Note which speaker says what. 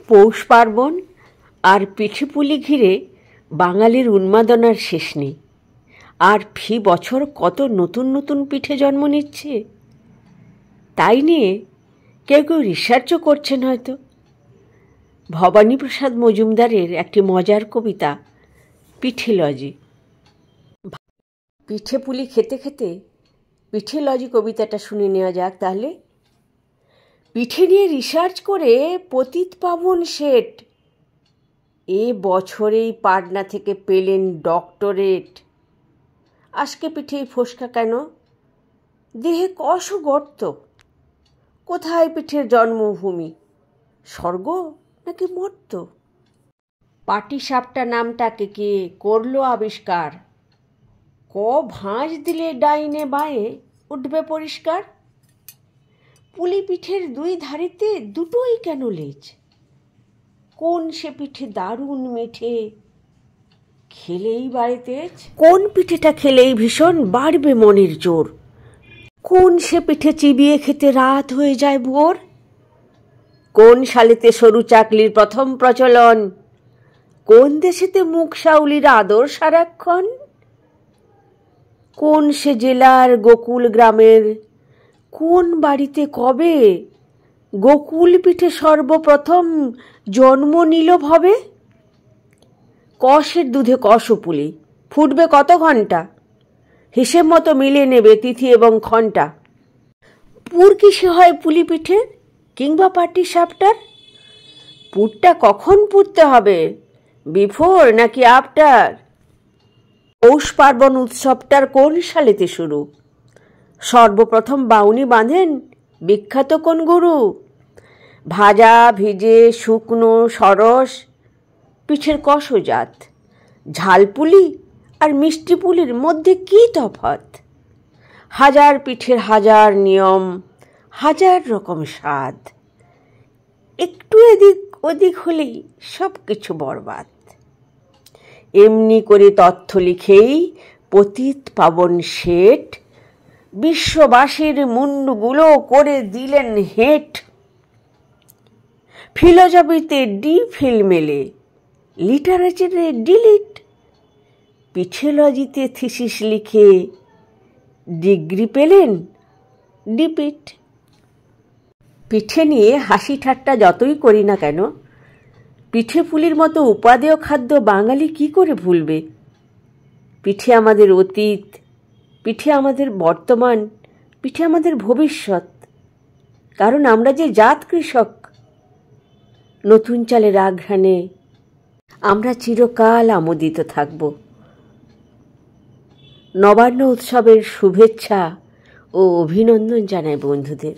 Speaker 1: পৌষ পার্বণ আর পিঠে পুলি ঘিরে বাঙালির উন্মাদনার শেষ নেই। আর ফি বছর কত নতুন নতুন পিঠে জন্ম নিচ্ছে, তাই নিয়ে কেউ কেউ রিসার্চও করছেন হয়তো। ভবানীপ্রসাদ মজুমদারের একটি মজার কবিতা পিঠেলজি। পিঠে পুলি খেতে খেতে পিঠেলজি কবিতাটা শুনে নেওয়া যাক তাহলে। পিঠে নিয়ে রিসার্চ করে পতিত পাবন শেঠ এ বছরেই পাটনা থেকে পেলেন ডক্টরেট। আজকে পিঠেই ফোসকা কেন, দেহে কষ গর্ত, কোথায় পিঠের জন্মভূমি, স্বর্গ নাকি মর্ত? পাটিসাপটা নামটাকে কে করলো আবিষ্কার, ক ভাঁজ দিলে ডাইনে বাঁয়ে উঠবে পরিষ্কার? পুলি পিঠের দুই ধারেতে দুটোই কেন লেজ, কোন সে পিঠে দারুণ মিঠে, খেলেই বাড়ে তেজ? কোন পিঠেটা খেলেই ভীষণ বাড়বে মনের জোর, কোন সে পিঠে চিবিয়ে খেতে রাত হয়ে যায় ভোর? কোন সালেতে সরু চাকলির প্রথম প্রচলন, কোন দেশেতে মুখ সাউলির আদর সারাক্ষণ? কোন সে জেলার গোকুল গ্রামের কোন বাড়িতে কবে গোকুল পিঠে সর্বপ্রথম জন্ম নিল ভবে? কষের দুধে কষ পুলি ফুটবে কত ঘন্টা, হিসেব মতো মিলে নেবে তিথি এবং ঘন্টা। পুর কিসে হয় পুলি পিঠে কিংবা পাটিসাপটার? পুরটা কখন পুড়তে হবে, বিফোর নাকি আফটার? পৌষ পার্বণ উৎসবটার কোন সালেতে শুরু, সর্বপ্রথম বাউনি বাঁধেন বিখ্যাত কোন গুরু? ভাজা ভিজে শুকনো সরস পিঠের কষজাত, ঝালপুলি আর মিষ্টি পুলির মধ্যে কি তফাৎ? হাজার পিঠের হাজার নিয়ম, হাজার রকম স্বাদ, একটু এদিক ওদিক হলেই সব কিছু বরবাদ। এমনি করে তথ্য লিখেই পতিত পাবন শেঠ বিশ্ববাসীর মুন্ডুগুলো করে দিলেন হেঁট। ফিলোজফিতে ডি ফিল মেলে, লিটারেচারে ডিলিট, পিঠেলজিতে থিসিস লিখে ডিগ্রি পেলেন ডিপিট। পিঠে নিয়ে হাসি ঠাট্টা যতই করি না কেন, পিঠে পুলির মতো উপাদেয় খাদ্য বাঙালি কি করে ভুলবে? পিঠে আমাদের অতীত, পিঠে আমাদের বর্তমান, পিঠে আমাদের ভবিষ্যৎ। কারণ আমরা যে জাত কৃষক, নতুন চালের আঘ্রাণে আমরা চিরকাল আমোদিত থাকব। নবান্ন উৎসবের শুভেচ্ছা ও অভিনন্দন জানাই বন্ধুদের।